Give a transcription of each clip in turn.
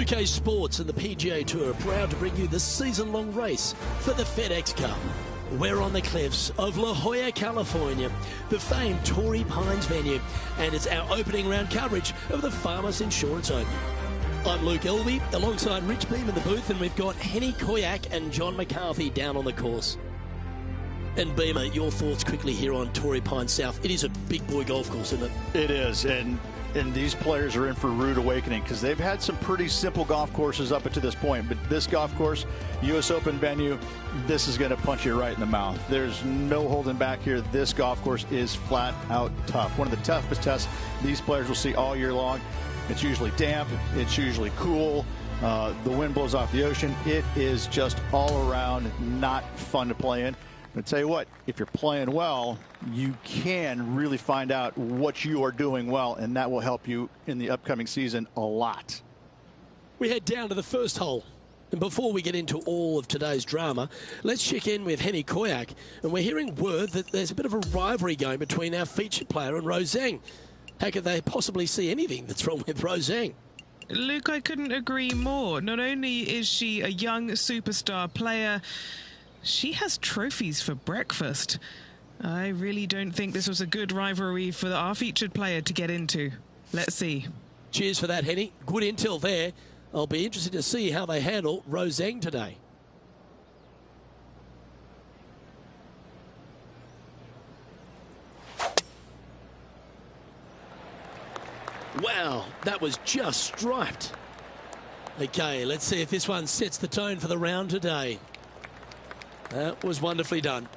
2K Sports and the PGA Tour are proud to bring you the season-long race for the FedEx Cup. We're on the cliffs of La Jolla, California, the famed Torrey Pines venue, and it's our opening round coverage of the Farmers Insurance Open. I'm Luke Elvey, alongside Rich Beam in the booth, and we've got Henny Koyak and John McCarthy down on the course. And Beamer, your thoughts quickly here on Torrey Pines South. It is a big boy golf course, isn't it? It is, and these players are in for a rude awakening because they've had some pretty simple golf courses up to this point. But this golf course, U.S. Open venue, this is going to punch you right in the mouth. There's no holding back here. This golf course is flat out tough. One of the toughest tests these players will see all year long. It's usually damp. It's usually cool. The wind blows off the ocean. It is just all around not fun to play in. But I tell you what, if you're playing well, you can really find out what you are doing well, and that will help you in the upcoming season a lot. We head down to the first hole. And before we get into all of today's drama, let's check in with Henny Koyak. And we're hearing word that there's a bit of a rivalry going between our featured player and Rose Zhang. How could they possibly see anything that's wrong with Rose Zhang? Luke, I couldn't agree more. Not only is she a young superstar player, she has trophies for breakfast. I really don't think this was a good rivalry for our featured player to get into. Let's see. Cheers for that, Henny. Good intel there. I'll be interested to see how they handle Rose Zhang today. Wow, that was just striped. Okay, let's see if this one sets the tone for the round today. That was wonderfully done.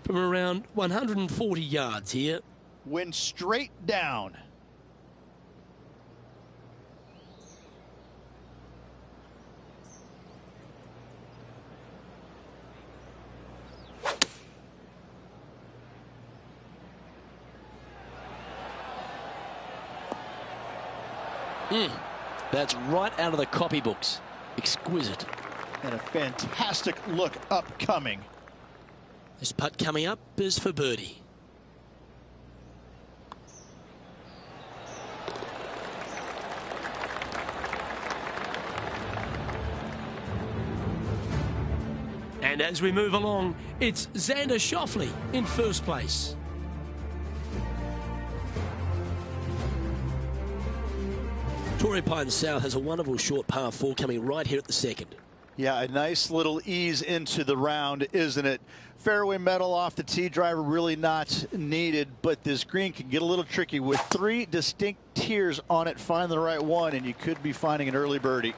From around 140 yards here. Went straight down. That's right out of the copybooks. Exquisite. And a fantastic look upcoming. This putt coming up is for birdie. And as we move along, it's Xander Schauffele in first place. Torrey Pines South has a wonderful short par 4 coming right here at the second. Yeah, a nice little ease into the round, isn't it? Fairway metal off the tee, driver really not needed, but this green can get a little tricky with 3 distinct tiers on it. Find the right one, and you could be finding an early birdie.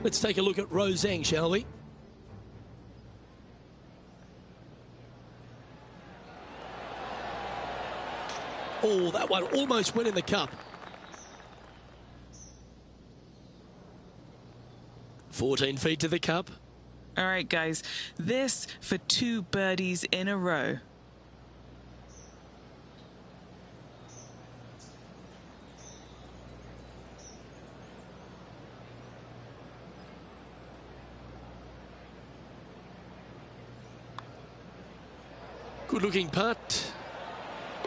Let's take a look at Roseng, shall we? Oh, that one almost went in the cup. 14 feet to the cup. All right, guys, this for 2 birdies in a row. Good looking putt.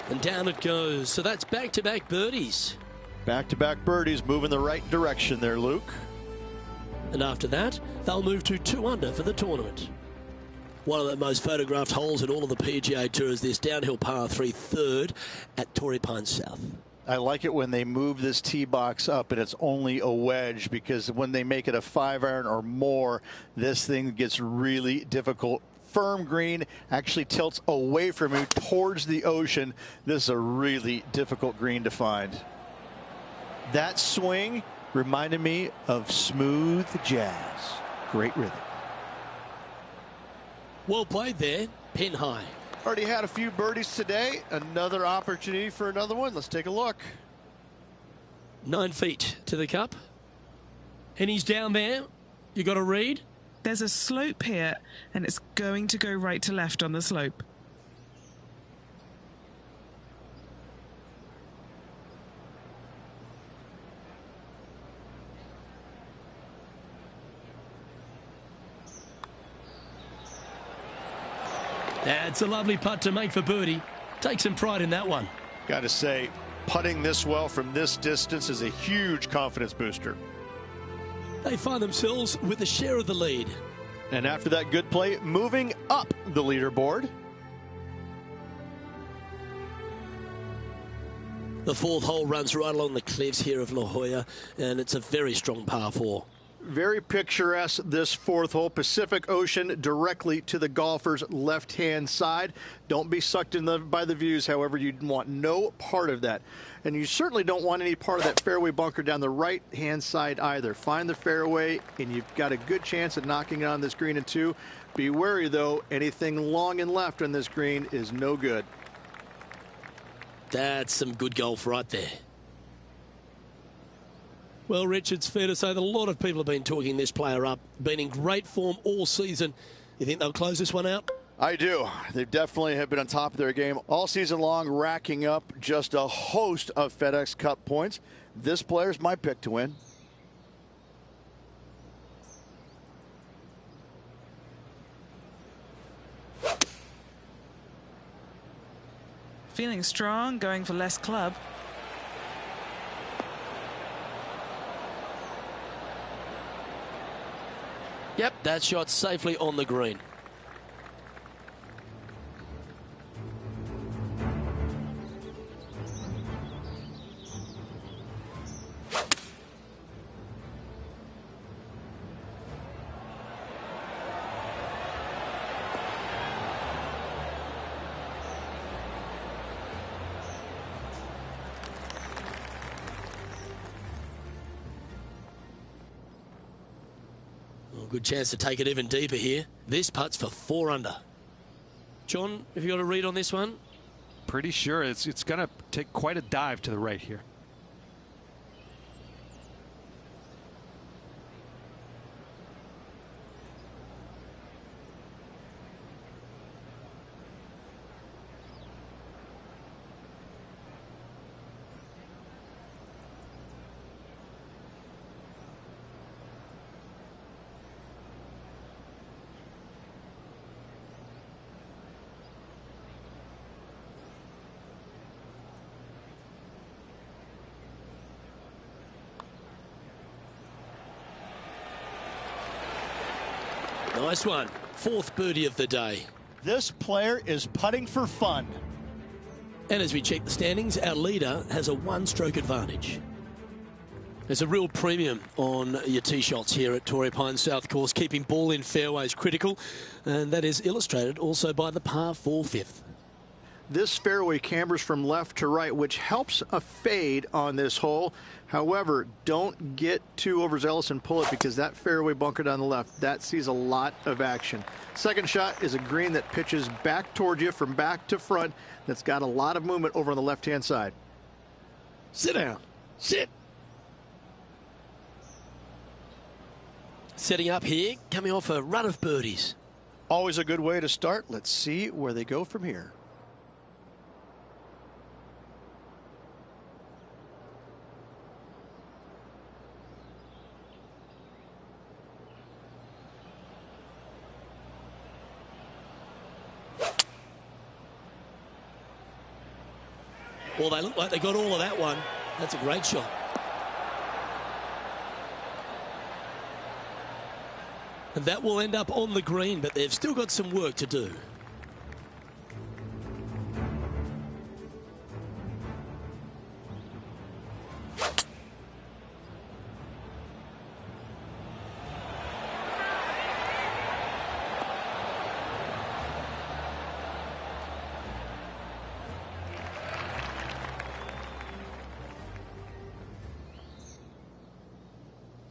And down it goes. So that's back-to-back birdies. Back-to-back birdies, moving the right direction there, Luke. And after that, they'll move to 2 under for the tournament. One of the most photographed holes in all of the PGA Tour is this downhill par 3 third at Torrey Pines South. I like it when they move this tee box up and it's only a wedge, because when they make it a 5-iron or more, this thing gets really difficult. Firm green, actually tilts away from you towards the ocean. This is a really difficult green to find. That swing reminded me of smooth jazz. Great rhythm. Well played there, pin high. Already had a few birdies today. Another opportunity for another one. Let's take a look. 9 feet to the cup. And he's down there. You got to read. There's a slope here, and it's going to go right to left on the slope. That's a lovely putt to make for birdie. Take some pride in that one. Got to say, putting this well from this distance is a huge confidence booster. They find themselves with a share of the lead. And after that good play, moving up the leaderboard. The 4th hole runs right along the cliffs here of La Jolla, and it's a very strong par 4. Very picturesque, this 4th hole. Pacific Ocean directly to the golfer's left-hand side. Don't be sucked in by the views, however. You want no part of that. And you certainly don't want any part of that fairway bunker down the right-hand side either. Find the fairway, and you've got a good chance at knocking it on this green in 2. Be wary, though. Anything long and left on this green is no good. That's some good golf right there. Well, Rich, it's fair to say that a lot of people have been talking this player up. Been in great form all season. You think they'll close this one out? I do. They definitely have been on top of their game all season long, racking up just a host of FedEx Cup points. This player's my pick to win. Feeling strong, going for less club. Yep, that shot safely on the green. Good chance to take it even deeper here. This putt's for 4 under. John, have you got a read on this one? Pretty sure it's going to take quite a dive to the right here. Nice one. 4th birdie of the day. This player is putting for fun. And as we check the standings, our leader has a 1-stroke advantage. There's a real premium on your tee shots here at Torrey Pines South Course, keeping ball in fairways critical, and that is illustrated also by the par 4 5th. This fairway cambers from left to right, which helps a fade on this hole. However, don't get too overzealous and pull it, because that fairway bunker down the left, that sees a lot of action. Second shot is a green that pitches back towards you from back to front. That's got a lot of movement over on the left-hand side. Sit down. Sit. Setting up here, coming off a run of birdies. Always a good way to start. Let's see where they go from here. Well, they look like they got all of that one. That's a great shot. And that will end up on the green, but they've still got some work to do.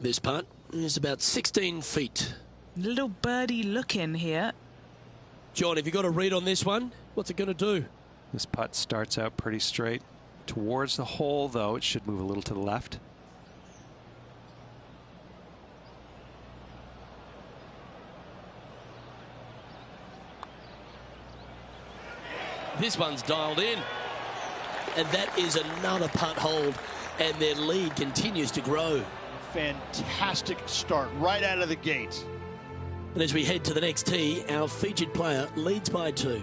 This putt is about 16 feet. Little birdie looking here. John, have you got a read on this one? What's it going to do? This putt starts out pretty straight towards the hole, though. It should move a little to the left. This one's dialed in. And that is another putt hold. And their lead continues to grow. Fantastic start right out of the gate. And as we head to the next tee, our featured player leads by 2.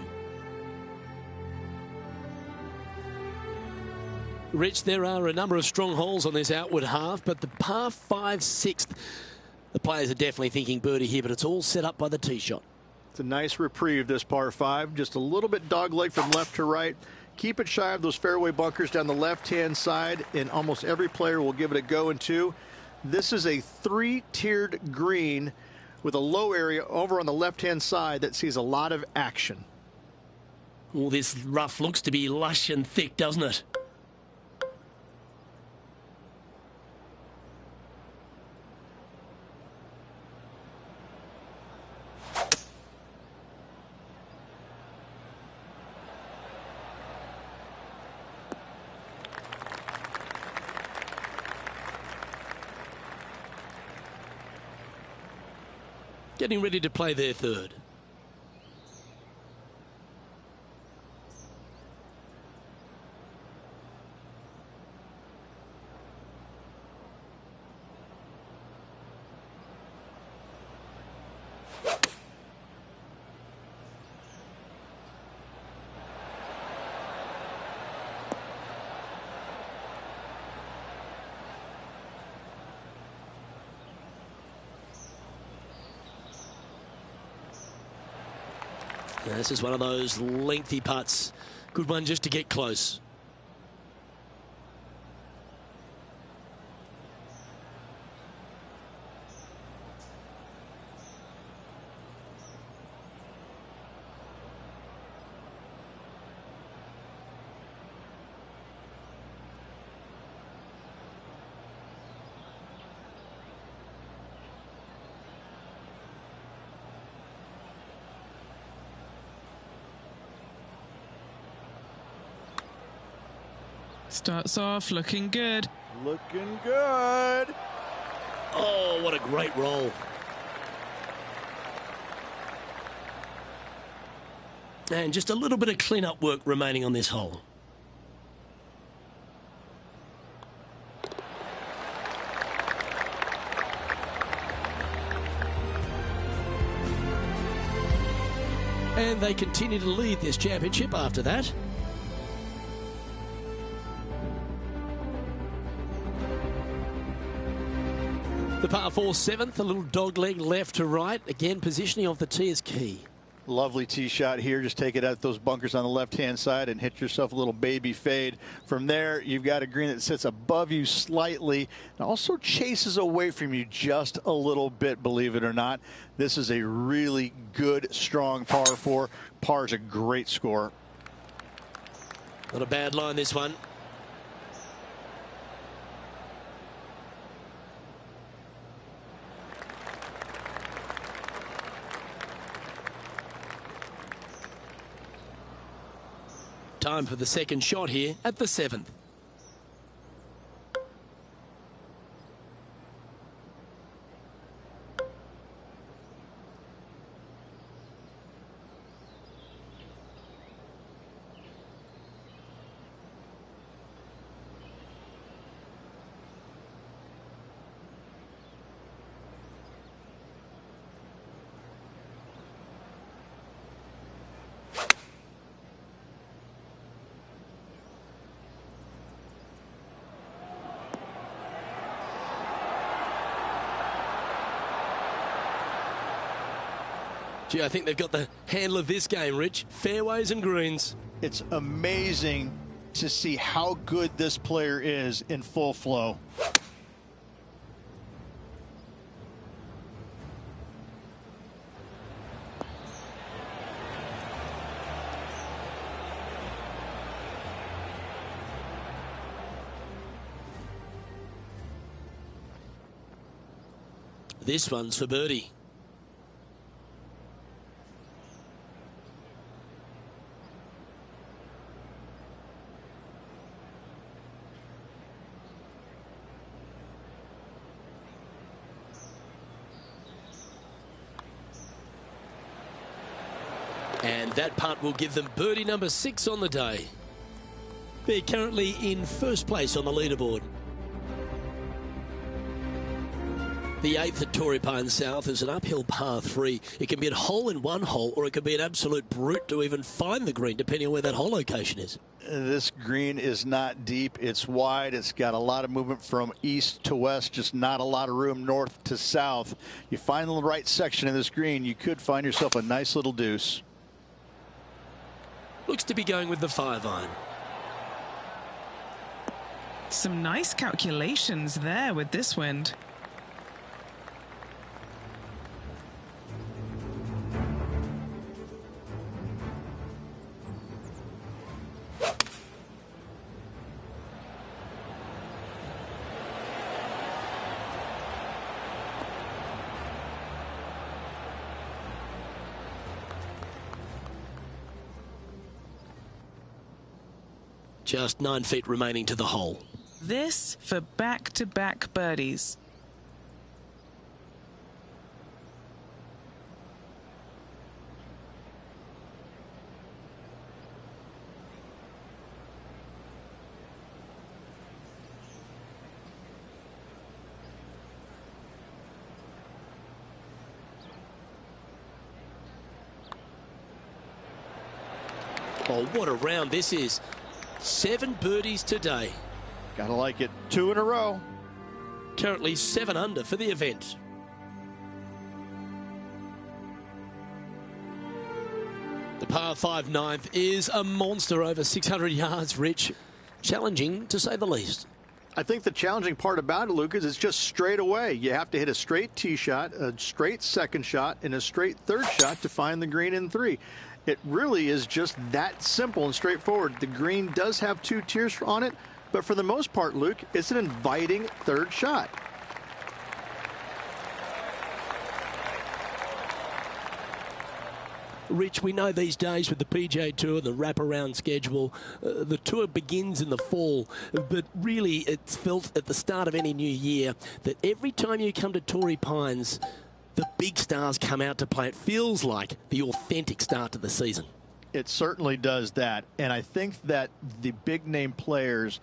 Rich, there are a number of strong holes on this outward half, but the par 5 6th, the players are definitely thinking birdie here, but it's all set up by the tee shot. It's a nice reprieve, this par 5. Just a little bit dogleg from left to right. Keep it shy of those fairway bunkers down the left-hand side, and almost every player will give it a go in 2. This is a 3-tiered green with a low area over on the left-hand side that sees a lot of action. Well, this rough looks to be lush and thick, doesn't it? Getting ready to play their third. Now, this is one of those lengthy putts. Good one just to get close. Starts off looking good. Looking good. Oh, what a great roll. And just a little bit of clean-up work remaining on this hole. And they continue to lead this championship after that. The par 4 7th, a little dog leg left to right. Again, positioning of the tee is key. Lovely tee shot here. Just take it out those bunkers on the left-hand side and hit yourself a little baby fade. From there, you've got a green that sits above you slightly and also chases away from you just a little bit, believe it or not. This is a really good, strong par 4. Par is a great score. Not a bad line, this one. Time for the second shot here at the 7th. Gee, I think they've got the handle of this game, Rich. Fairways and greens. It's amazing to see how good this player is in full flow. This one's for birdie. And that putt will give them birdie number 6 on the day. They're currently in first place on the leaderboard. The 8th at Torrey Pines South is an uphill par 3. It can be a hole in one hole, or it can be an absolute brute to even find the green, depending on where that hole location is. This green is not deep. It's wide. It's got a lot of movement from east to west, just not a lot of room north to south. You find the right section of this green, you could find yourself a nice little deuce. Looks to be going with the 5-iron. Some nice calculations there with this wind. Just 9 feet remaining to the hole. This for back-to-back birdies. Oh, what a round this is. 7 birdies today. Gotta like it. 2 in a row. Currently 7 under for the event. The par 5 9th is a monster, over 600 yards, Rich. Challenging, to say the least. I think the challenging part about it, Luke, is it's just straight away. You have to hit a straight tee shot, a straight second shot, and a straight third shot to find the green in 3. It really is just that simple and straightforward. The green does have 2 tiers on it, but for the most part, Luke, it's an inviting third shot. Rich, we know these days with the PGA Tour, the wraparound schedule, the tour begins in the fall, but really it's felt at the start of any new year that every time you come to Torrey Pines, the big stars come out to play. It feels like the authentic start to the season. It certainly does that. And I think that the big name players,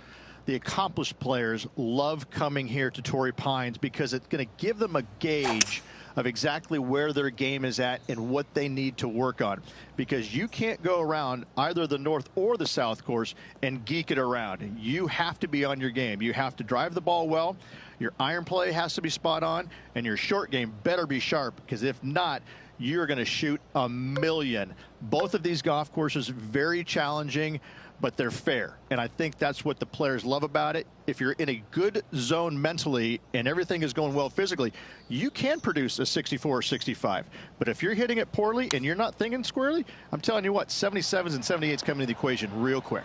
the accomplished players, love coming here to Torrey Pines because it's going to give them a gauge of exactly where their game is at and what they need to work on. Because you can't go around either the north or the south course and geek it around. You have to be on your game. You have to drive the ball well. Your iron play has to be spot on, and your short game better be sharp, because if not, you're going to shoot a million. Both of these golf courses very challenging, but they're fair, and I think that's what the players love about it. If you're in a good zone mentally and everything is going well physically, you can produce a 64 or 65. But if you're hitting it poorly and you're not thinking squarely, I'm telling you what, 77s and 78s come into the equation real quick.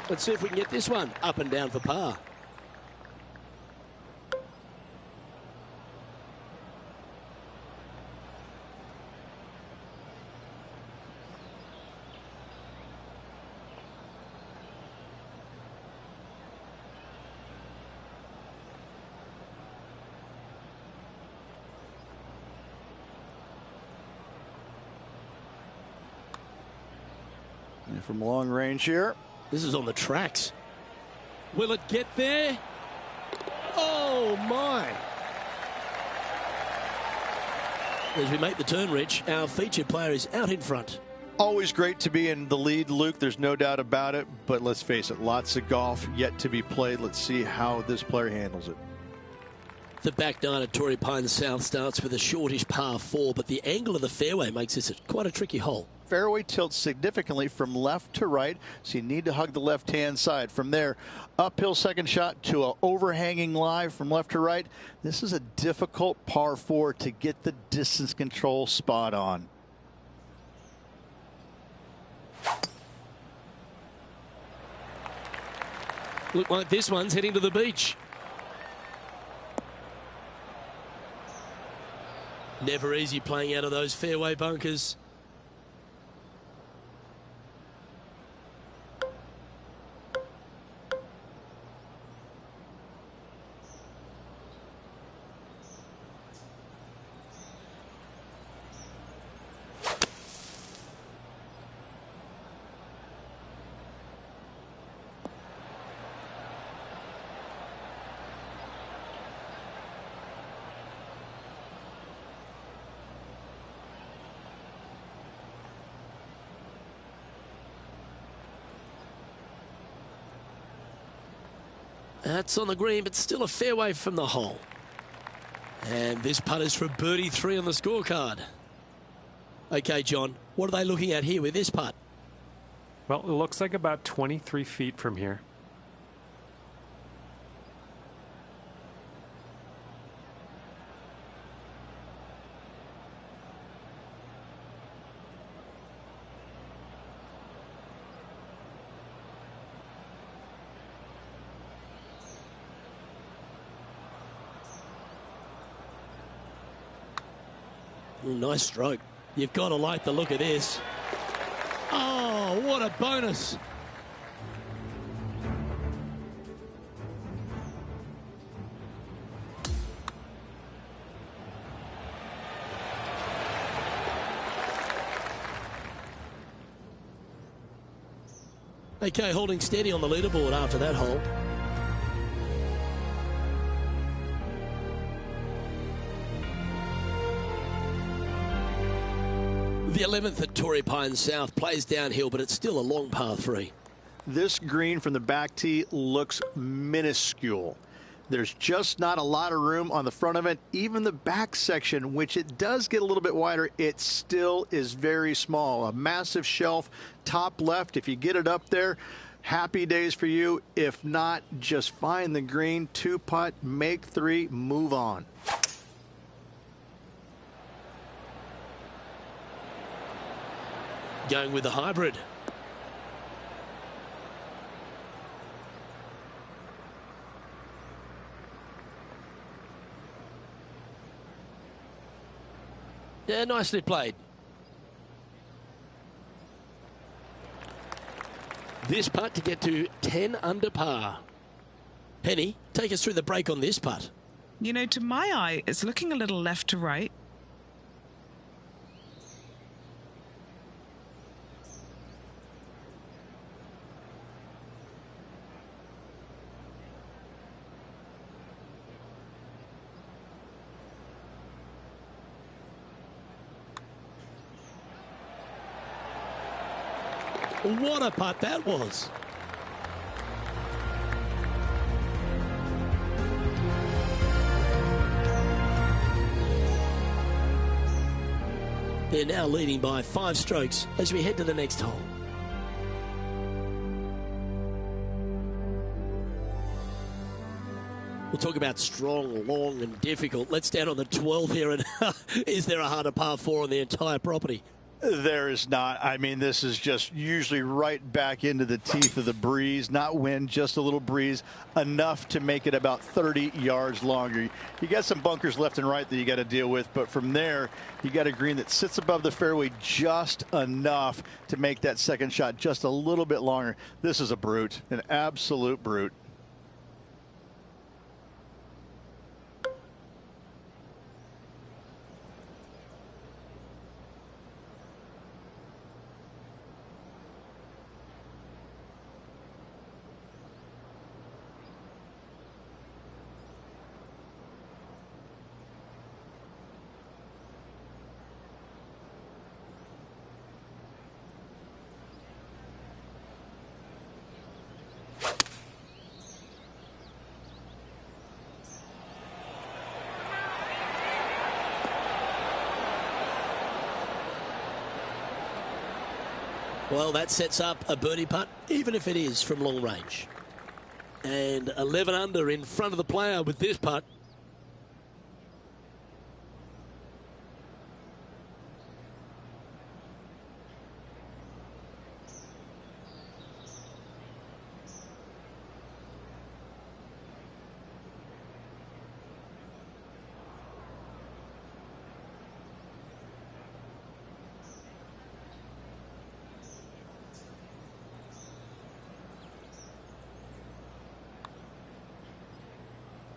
Let's see if we can get this one up and down for par. And from long range here. This is on the tracks. Will it get there? Oh, my. As we make the turn, Rich, our featured player is out in front. Always great to be in the lead, Luke. There's no doubt about it. But let's face it, lots of golf yet to be played. Let's see how this player handles it. The back nine at Torrey Pines South starts with a shortish par 4, but the angle of the fairway makes this quite a tricky hole. Fairway tilts significantly from left to right, so you need to hug the left-hand side. From there, uphill second shot to an overhanging lie from left to right. This is a difficult par 4 to get the distance control spot on. Look like this one's heading to the beach. Never easy playing out of those fairway bunkers. That's on the green, but still a fairway from the hole. And this putt is for birdie 3 on the scorecard. Okay, John, what are they looking at here with this putt? Well, it looks like about 23 feet from here. Nice stroke. You've got to like the look of this. Oh, what a bonus. Okay, holding steady on the leaderboard after that hole. The 11th at Torrey Pines South plays downhill, but it's still a long par 3. This green from the back tee looks minuscule. There's just not a lot of room on the front of it. Even the back section, which it does get a little bit wider, it still is very small. A massive shelf, top left. If you get it up there, happy days for you. If not, just find the green, 2-putt, make 3, move on. Going with the hybrid. Yeah, nicely played. This putt to get to 10 under par. Penny, take us through the break on this putt. You know, to my eye, it's looking a little left to right. What a putt that was. They're now leading by 5 strokes as we head to the next hole. We'll talk about strong, long and difficult. Let's stand on the 12 here. And is there a harder par 4 on the entire property? There is not. I mean, this is just usually right back into the teeth of the breeze. Not wind, just a little breeze, enough to make it about 30 yards longer. You got some bunkers left and right that you got to deal with, but from there, you got a green that sits above the fairway just enough to make that second shot just a little bit longer. This is a brute, an absolute brute. Well, that sets up a birdie putt, even if it is from long range. And 11 under in front of the player with this putt.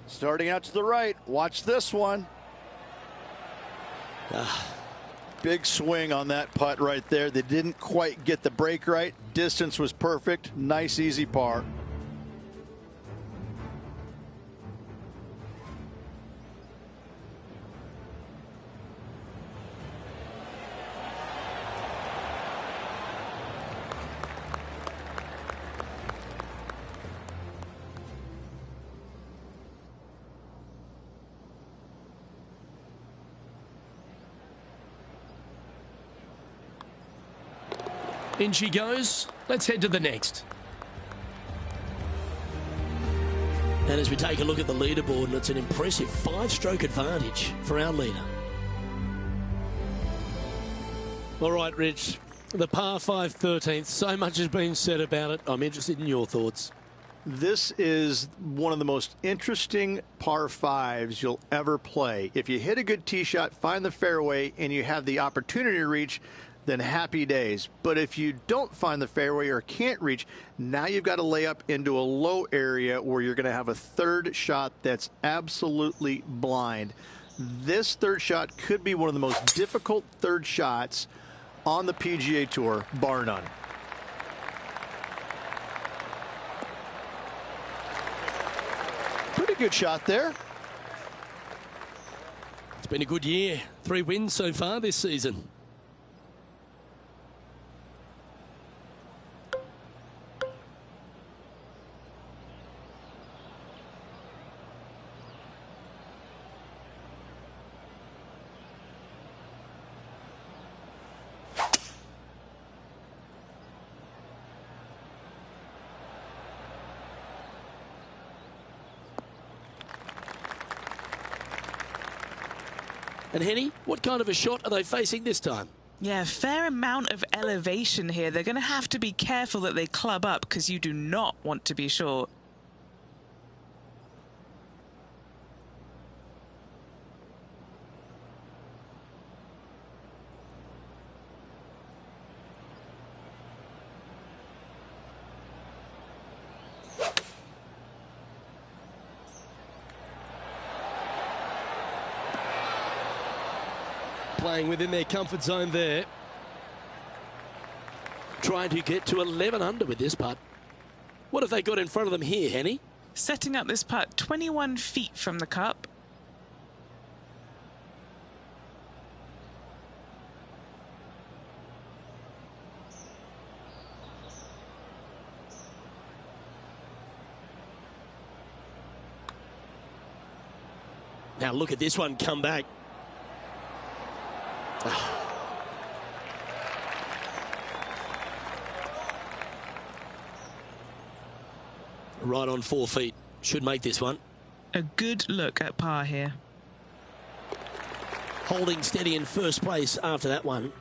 Starting out to the right. Watch this one. Big swing on that putt right there. They didn't quite get the break right. Distance was perfect. Nice, easy par. In she goes. Let's head to the next. And as we take a look at the leaderboard, it's an impressive 5-stroke advantage for our leader. All right, Rich, the par 5 13th, so much has been said about it. I'm interested in your thoughts. This is one of the most interesting par 5s you'll ever play. If you hit a good tee shot, find the fairway, and you have the opportunity to reach, then happy days. But if you don't find the fairway or can't reach, now you've got to lay up into a low area where you're going to have a third shot that's absolutely blind. This third shot could be one of the most difficult third shots on the PGA Tour, bar none. Pretty good shot there. It's been a good year. 3 wins so far this season. And Henny, what kind of a shot are they facing this time? Yeah, fair amount of elevation here. They're going to have to be careful that they club up because you do not want to be short. Playing within their comfort zone there. Trying to get to 11 under with this putt. What have they got in front of them here, Henny? Setting up this putt 21 feet from the cup. Now look at this one come back. Right on 4 feet. Should make this one. A good look at par here. Holding steady in first place after that one.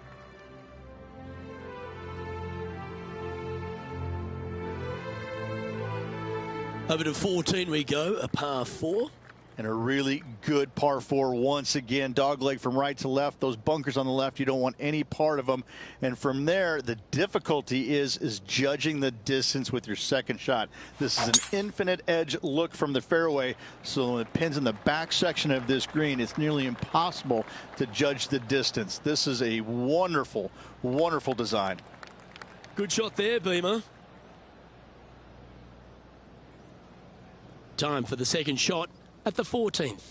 Over to 14 we go, a par 4. And a really good par 4 once again. Dogleg from right to left. Those bunkers on the left, you don't want any part of them. And from there, the difficulty is judging the distance with your second shot. This is an infinite edge look from the fairway. So when it pins in the back section of this green, it's nearly impossible to judge the distance. This is a wonderful, wonderful design. Good shot there, Beamer. Time for the second shot at the 14th.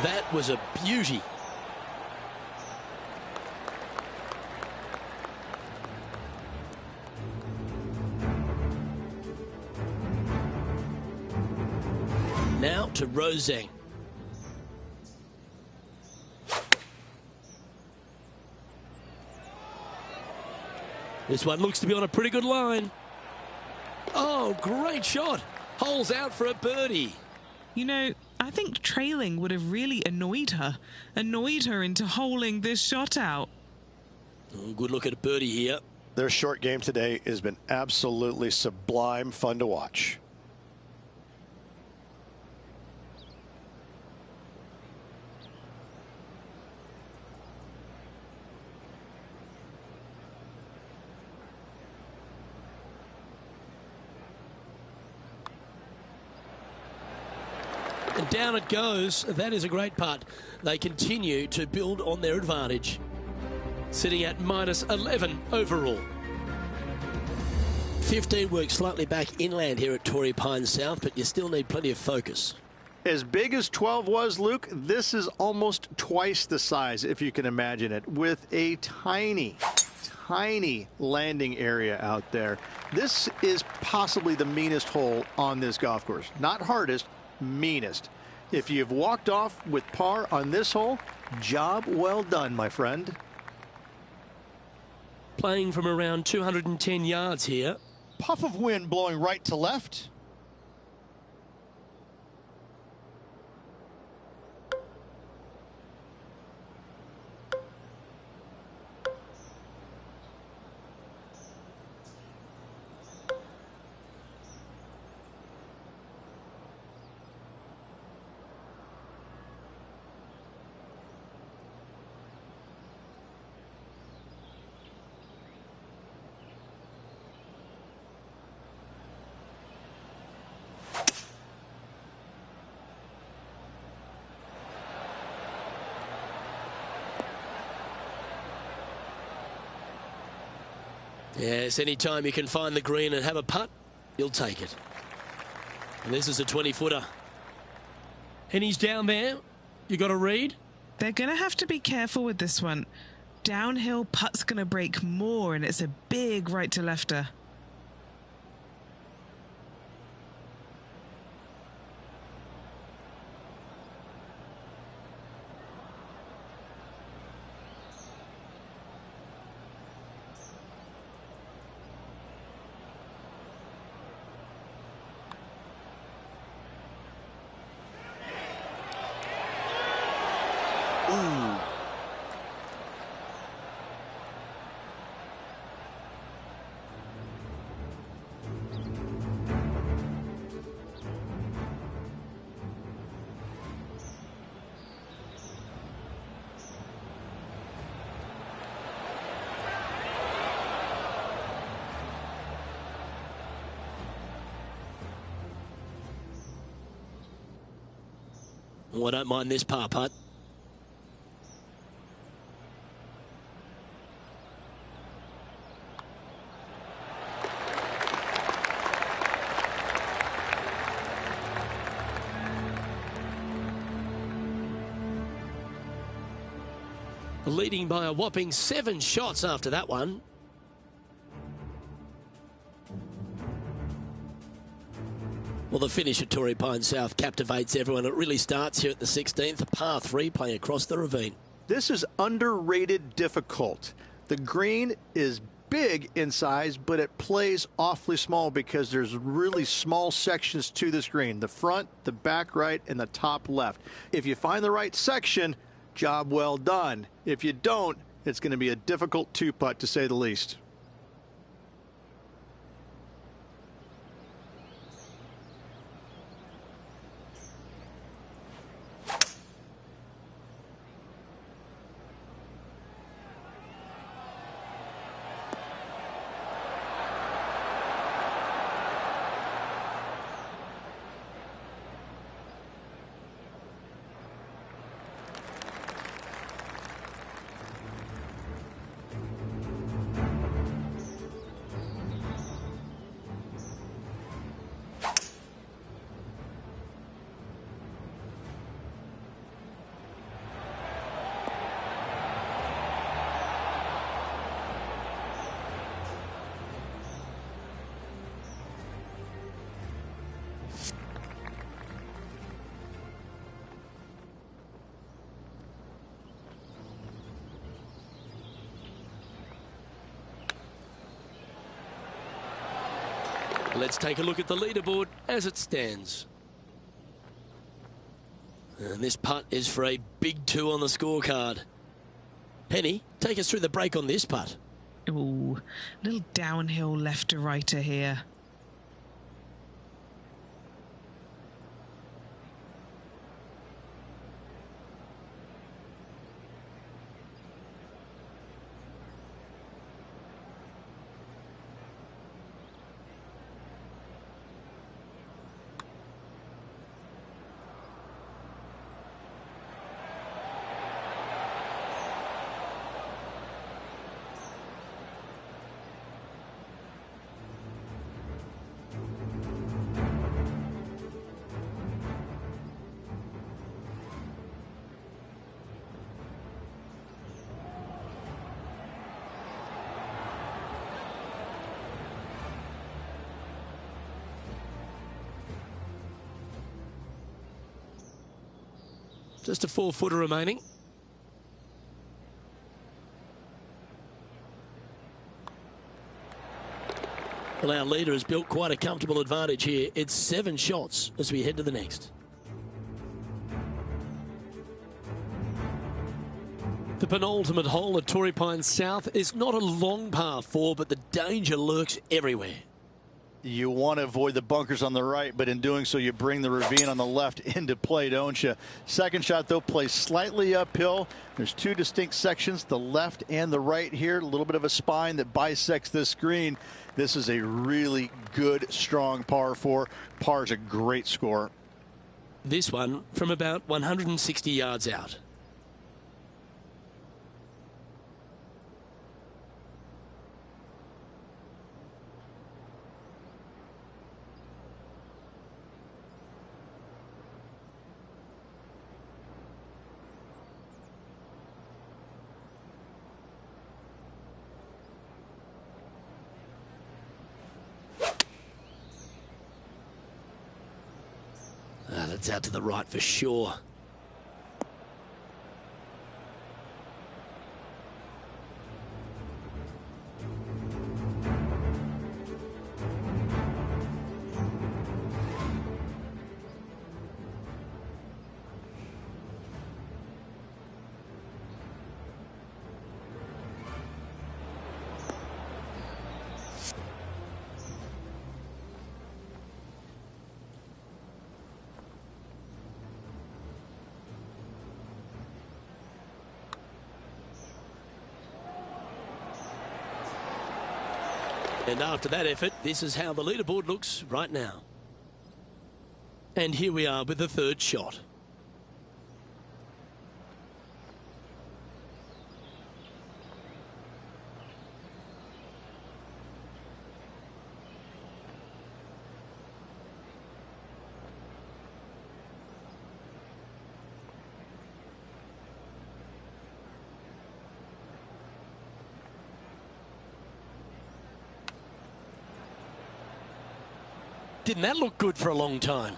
That was a beauty. Now to Roseng. This one looks to be on a pretty good line. Oh, great shot. Holes out for a birdie. You know, I think trailing would have really annoyed her into holing this shot out. Oh, good look at a birdie here. Their short game today has been absolutely sublime fun to watch. And down it goes. That is a great putt. They continue to build on their advantage. Sitting at minus 11 overall. 15 works slightly back inland here at Torrey Pines South, but you still need plenty of focus. As big as 12 was, Luke, this is almost twice the size, if you can imagine it, with a tiny landing area out there. This is possibly the meanest hole on this golf course. Not hardest, meanest. If you've walked off with par on this hole, job well done, my friend. Playing from around 210 yards here. Puff of wind blowing right to left. Yes, anytime you can find the green and have a putt, you'll take it. And this is a 20-footer. And he's down there. You got to read. They're going to have to be careful with this one. Downhill putt's going to break more, and it's a big right to lefter. Ooh. Well, I don't mind this par putt. Leading by a whopping 7 shots after that one. Well, the finish at Torrey Pines South captivates everyone. It really starts here at the 16th, par 3 playing across the ravine. This is underrated difficult. The green is big in size, but it plays awfully small because there's really small sections to this green. The front, the back right, and the top left. If you find the right section, job well done. If you don't, it's going to be a difficult two-putt to say the least. Let's take a look at the leaderboard as it stands. And this putt is for a big 2 on the scorecard. Penny, take us through the break on this putt. Ooh, little downhill left to righter here. Just a 4-footer remaining. Well, our leader has built quite a comfortable advantage here. It's 7 shots as we head to the next. The penultimate hole at Torrey Pines South is not a long par 4, but the danger lurks everywhere. You want to avoid the bunkers on the right, but in doing so, you bring the ravine on the left into play, don't you? Second shot, though, plays slightly uphill. There's 2 distinct sections, the left and the right here. A little bit of a spine that bisects this green. This is a really good, strong par 4. Par is a great score. This one from about 160 yards out. That's out to the right for sure. And after that effort, this is how the leaderboard looks right now. And here we are with the 3rd shot. Didn't that look good for a long time?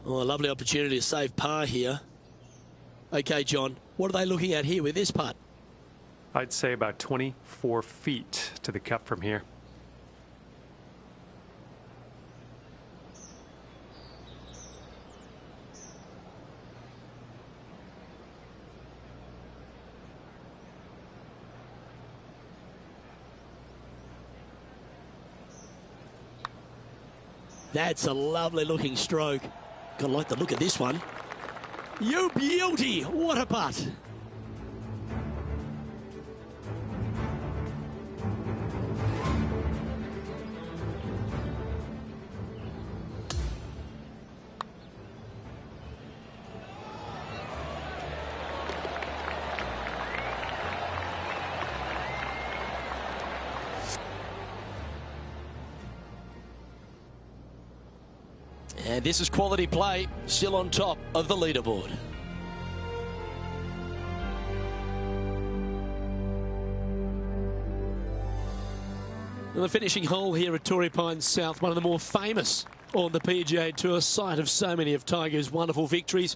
Oh, a lovely opportunity to save par here. Okay, John, what are they looking at here with this putt? I'd say about 24 feet to the cup from here. That's a lovely looking stroke. Gotta like the look of this one. You beauty! What a putt! And this is quality play, still on top of the leaderboard. And the finishing hole here at Torrey Pines South, one of the more famous on the PGA Tour, site of so many of Tiger's wonderful victories.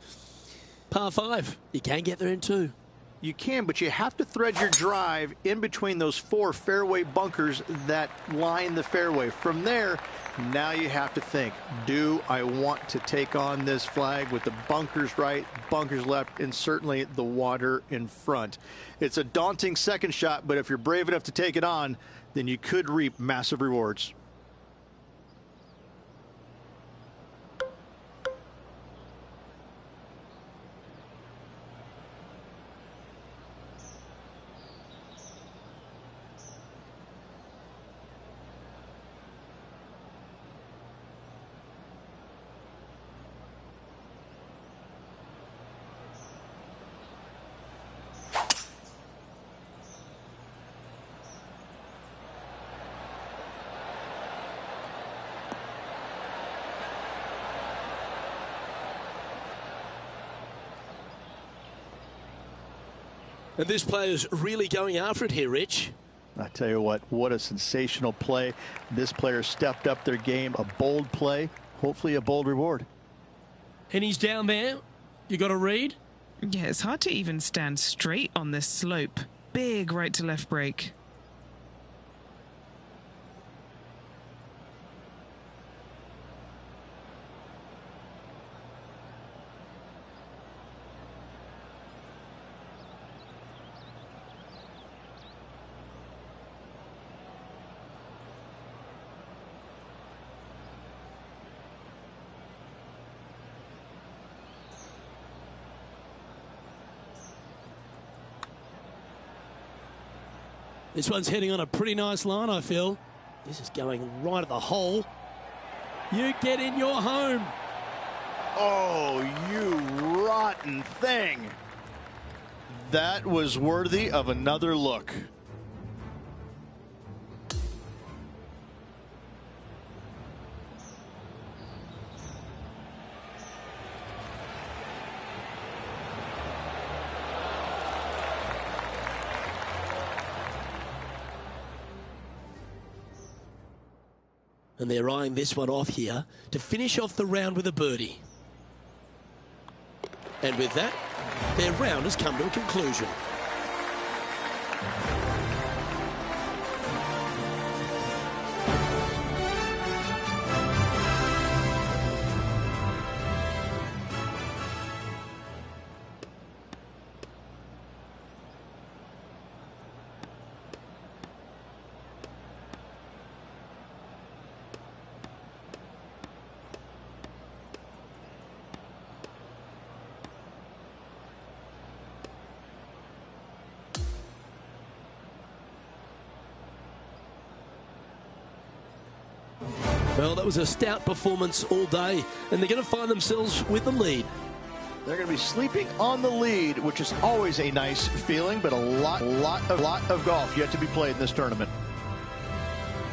Par 5, you can get there in 2. You can, but you have to thread your drive in between those 4 fairway bunkers that line the fairway. From there, now you have to think, do I want to take on this flag with the bunkers right, bunkers left, and certainly the water in front? It's a daunting second shot, but if you're brave enough to take it on, then you could reap massive rewards. And this player's really going after it here, Rich. I tell you what a sensational play. This player stepped up their game, a bold play, hopefully a bold reward. And he's down there. You got to read. Yeah, it's hard to even stand straight on this slope. Big right to left break. This one's heading on a pretty nice line, I feel. This is going right at the hole. You get in your home. Oh, you rotten thing. That was worthy of another look. And they're eyeing this one off here to finish off the round with a birdie. And with that, their round has come to a conclusion. Well, that was a stout performance all day, and they're going to find themselves with the lead. They're going to be sleeping on the lead, which is always a nice feeling, but a lot of golf yet to be played in this tournament.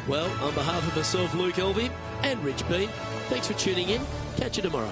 Well, on behalf of myself, Luke Elvey, and Rich Bean, thanks for tuning in. Catch you tomorrow.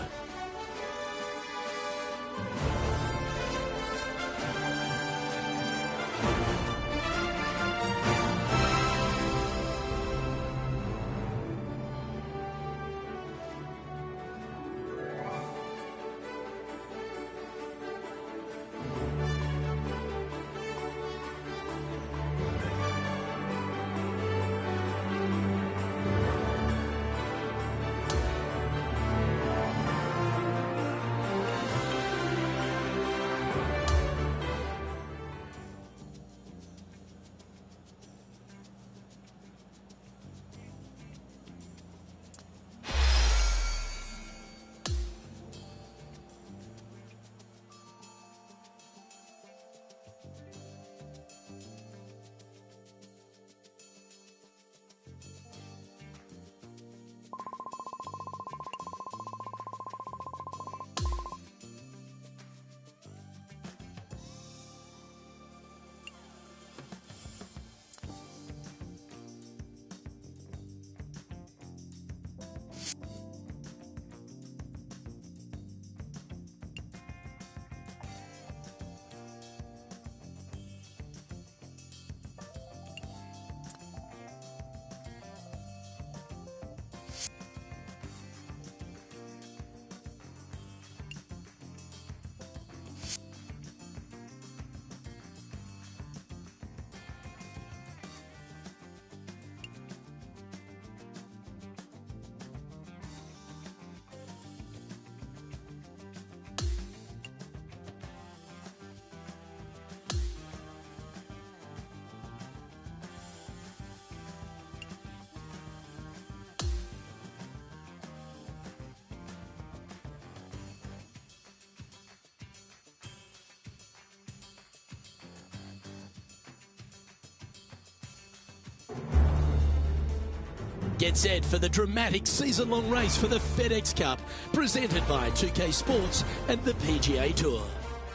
Get set for the dramatic season-long race for the FedEx Cup, presented by 2K Sports and the PGA Tour.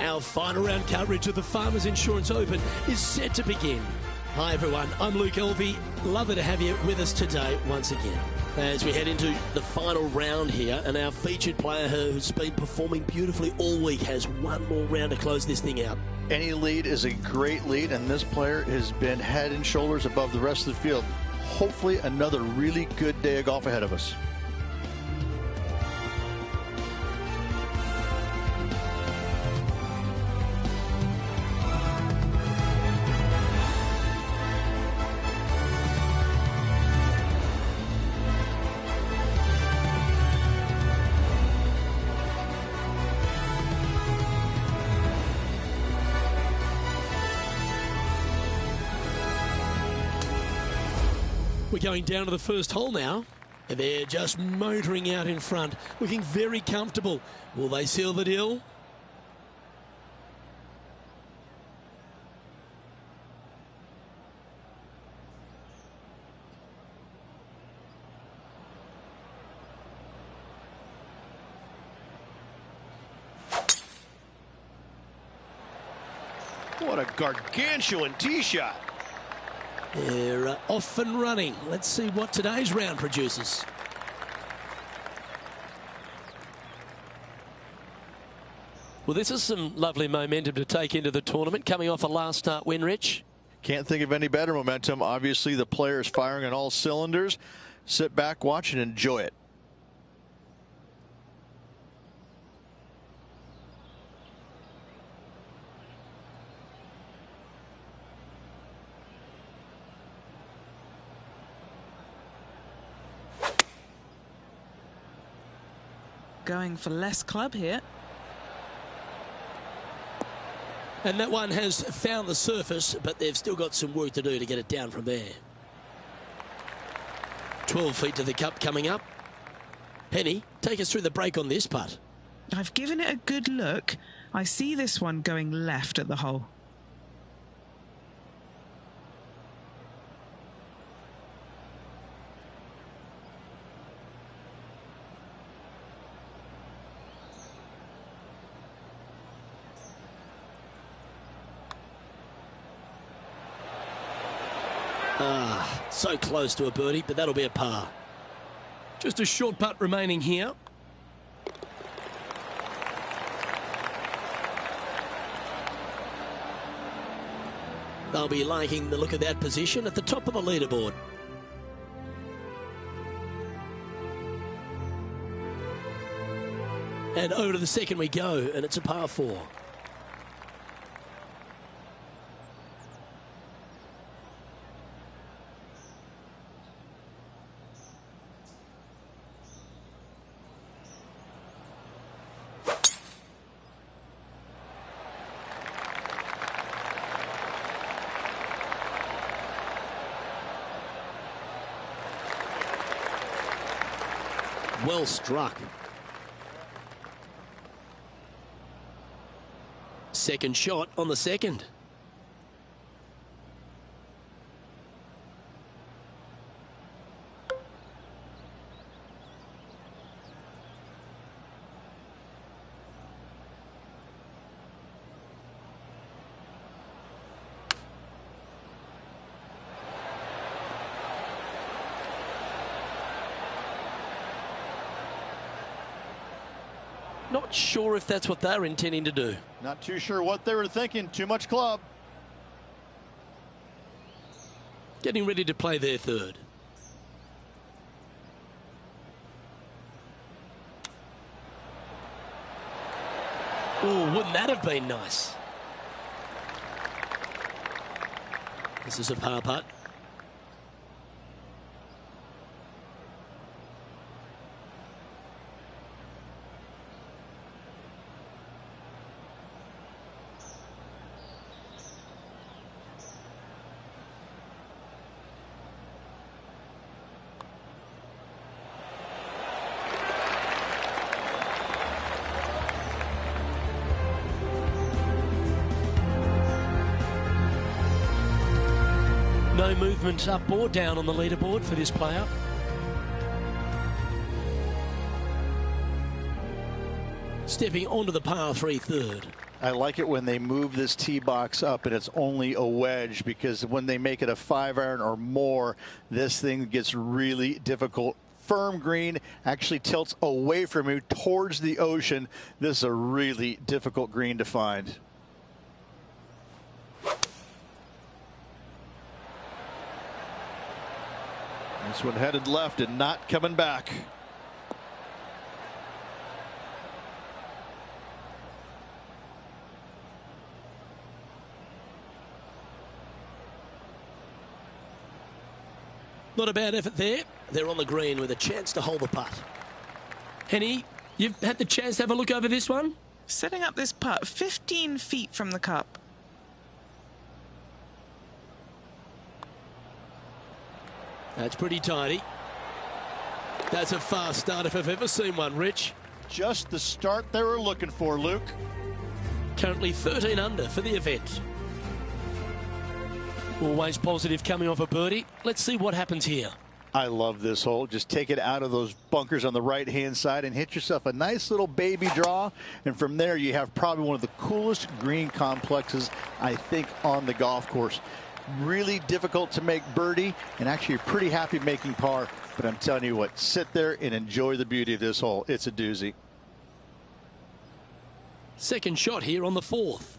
Our final round coverage of the Farmers Insurance Open is set to begin. Hi everyone, I'm Luke Elvey. Lovely to have you with us today once again. As we head into the final round here, and our featured player who's been performing beautifully all week has one more round to close this thing out. Any lead is a great lead, and this player has been head and shoulders above the rest of the field. Hopefully another really good day of golf ahead of us. We're going down to the first hole now, and they're just motoring out in front, looking very comfortable. Will they seal the deal? What a gargantuan tee shot. They're off and running. Let's see what today's round produces. Well, this is some lovely momentum to take into the tournament, coming off a last start win, Rich. Can't think of any better momentum. Obviously, the player is firing on all cylinders. Sit back, watch, and enjoy it. Going for less club here. And that one has found the surface, but they've still got some work to do to get it down from there. 12 feet to the cup coming up. Penny, take us through the break on this putt. I've given it a good look. I see this one going left at the hole. So close to a birdie, but that'll be a par. Just a short putt remaining here. They'll be liking the look of that position at the top of the leaderboard. And over to the second we go, and it's a par 4. Well struck. Second shot on the second. Not sure if that's what they're intending to do. Not too sure what they were thinking. Too much club. Getting ready to play their third. Oh, wouldn't that have been nice? This is a par putt. No movement up or down on the leaderboard for this player. Stepping onto the par 3 third. I like it when they move this tee box up and it's only a wedge, because when they make it a 5-iron or more, this thing gets really difficult. Firm green, actually tilts away from you towards the ocean. This is a really difficult green to find. This one headed left and not coming back. Not a bad effort there. They're on the green with a chance to hold the putt. Henny, you've had the chance to have a look over this one? Setting up this putt 15 feet from the cup. That's pretty tidy. That's a fast start if I've ever seen one, Rich. Just the start they were looking for, Luke. Currently 13 under for the event. Always positive coming off a birdie. Let's see what happens here. I love this hole. Just take it out of those bunkers on the right-hand side and hit yourself a nice little baby draw. And from there, you have probably one of the coolest green complexes, I think, on the golf course. Really difficult to make birdie, and actually you're pretty happy making par. But I'm telling you what, sit there and enjoy the beauty of this hole. It's a doozy. Second shot here on the 4th.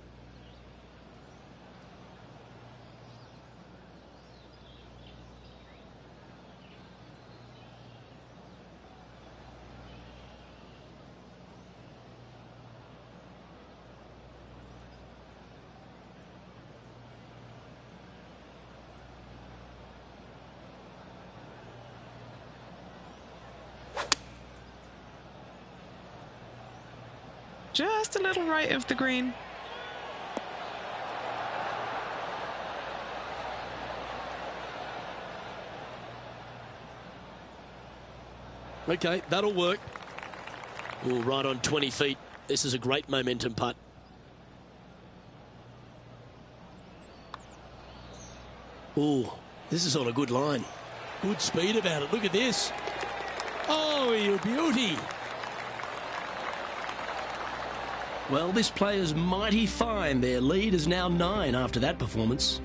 Just a little right of the green. Okay, that'll work. Ooh, right on 20 feet. This is a great momentum putt. Ooh, this is on a good line. Good speed about it. Look at this. Oh, you beauty. Well, this player's mighty fine. Their lead is now 9 after that performance.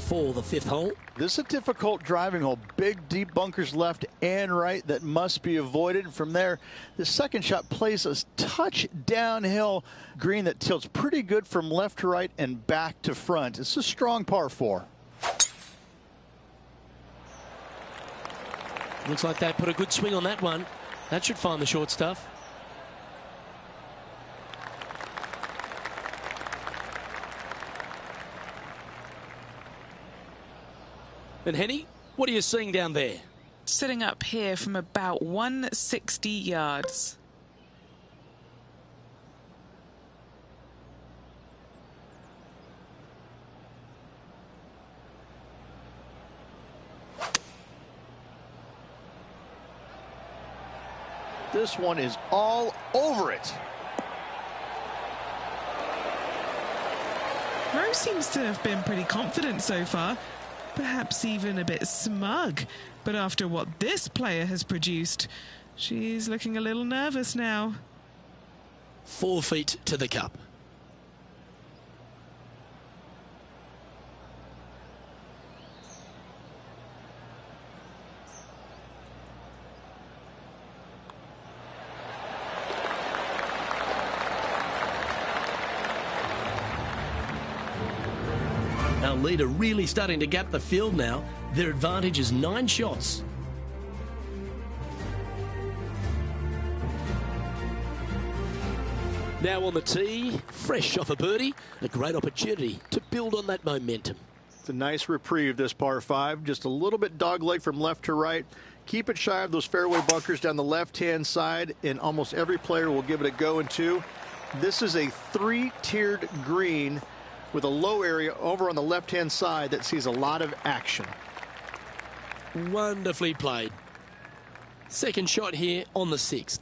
for the fifth hole. This is a difficult driving hole. Big, deep bunkers left and right that must be avoided. From there, the second shot plays a touch downhill green that tilts pretty good from left to right and back to front. It's a strong par 4. Looks like they put a good swing on that one. That should find the short stuff. And Henny, what are you seeing down there? Sitting up here from about 160 yards. This one is all over it. Rose seems to have been pretty confident so far, perhaps even a bit smug. But after what this player has produced, she's looking a little nervous now. 4 feet to the cup. Our leader really starting to gap the field now. Their advantage is 9 shots. Now on the tee, fresh off a birdie, a great opportunity to build on that momentum. It's a nice reprieve, this par 5. Just a little bit dogleg from left to right. Keep it shy of those fairway bunkers down the left-hand side, and almost every player will give it a go in 2. This is a 3-tiered green with a low area over on the left-hand side that sees a lot of action. Wonderfully played. Second shot here on the 6th.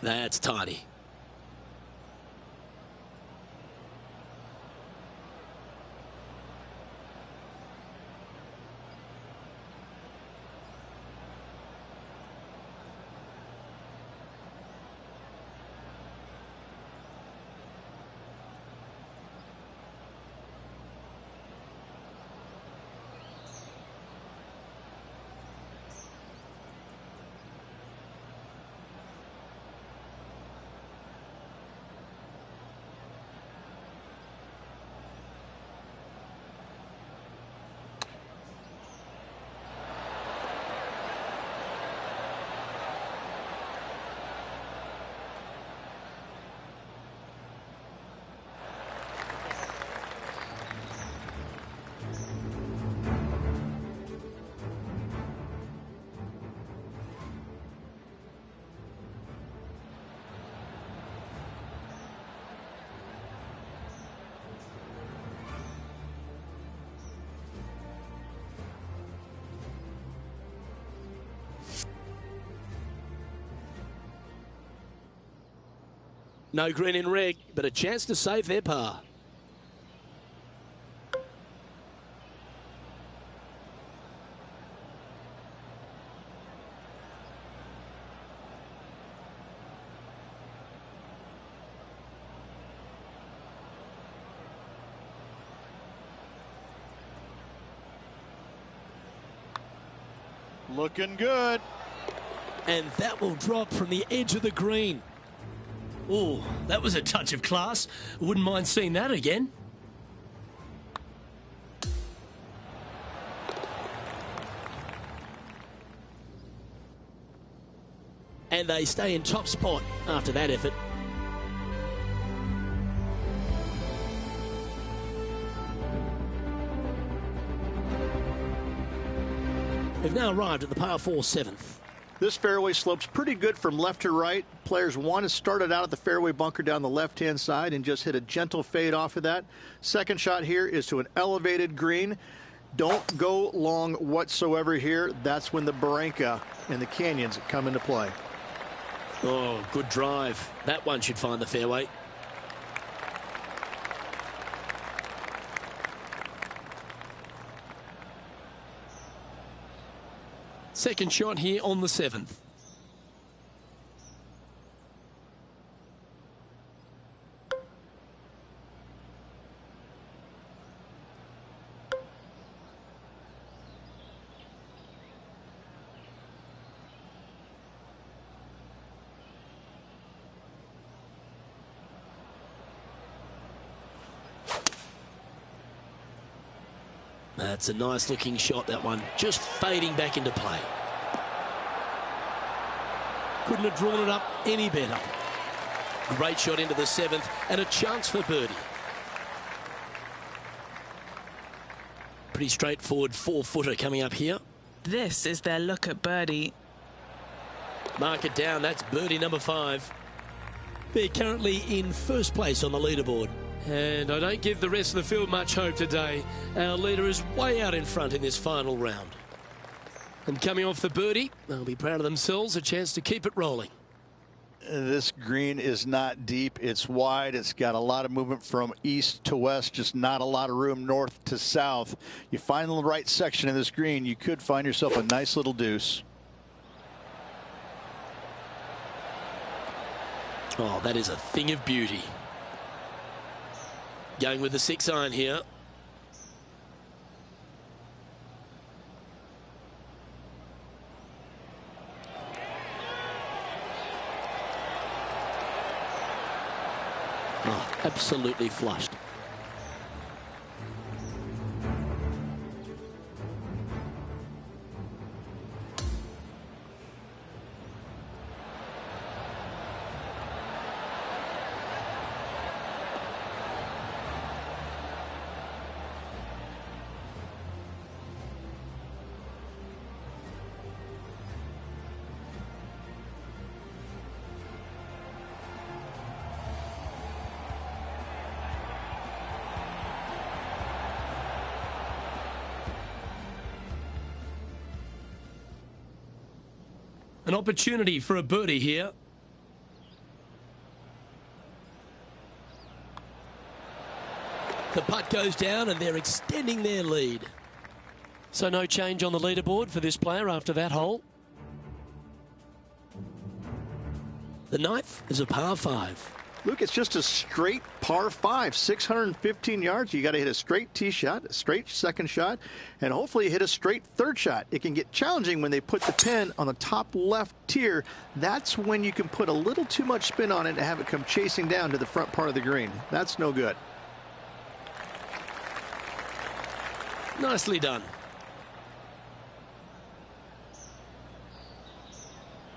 That's tidy. No green in red, but a chance to save their par. Looking good. And that will drop from the edge of the green. Oh, that was a touch of class. Wouldn't mind seeing that again. And they stay in top spot after that effort. We've now arrived at the par 4 7th. This fairway slopes pretty good from left to right. Players want to start it out at the fairway bunker down the left-hand side and just hit a gentle fade off of that. Second shot here is to an elevated green. Don't go long whatsoever here. That's when the barranca and the canyons come into play. Oh, good drive. That one should find the fairway. Second shot here on the 7th. That's a nice looking shot, that one. Just fading back into play. Couldn't have drawn it up any better. Great shot into the 7th and a chance for birdie. Pretty straightforward 4-footer coming up here. This is their look at birdie. Mark it down. That's birdie number 5. They're currently in first place on the leaderboard. And I don't give the rest of the field much hope today. Our leader is way out in front in this final round. And coming off the birdie, they'll be proud of themselves, a chance to keep it rolling. This green is not deep. It's wide. It's got a lot of movement from east to west, just not a lot of room north to south. You find the right section of this green, you could find yourself a nice little deuce. Oh, that is a thing of beauty. Going with the 6-iron here. Oh, absolutely flushed. An opportunity for a birdie here. The putt goes down and they're extending their lead. So no change on the leaderboard for this player after that hole. The 9th is a par 5. Luke, it's just a straight par 5, 615 yards. You got to hit a straight tee shot, a straight second shot, and hopefully you hit a straight third shot. It can get challenging when they put the pin on the top left tier. That's when you can put a little too much spin on it and have it come chasing down to the front part of the green. That's no good. Nicely done.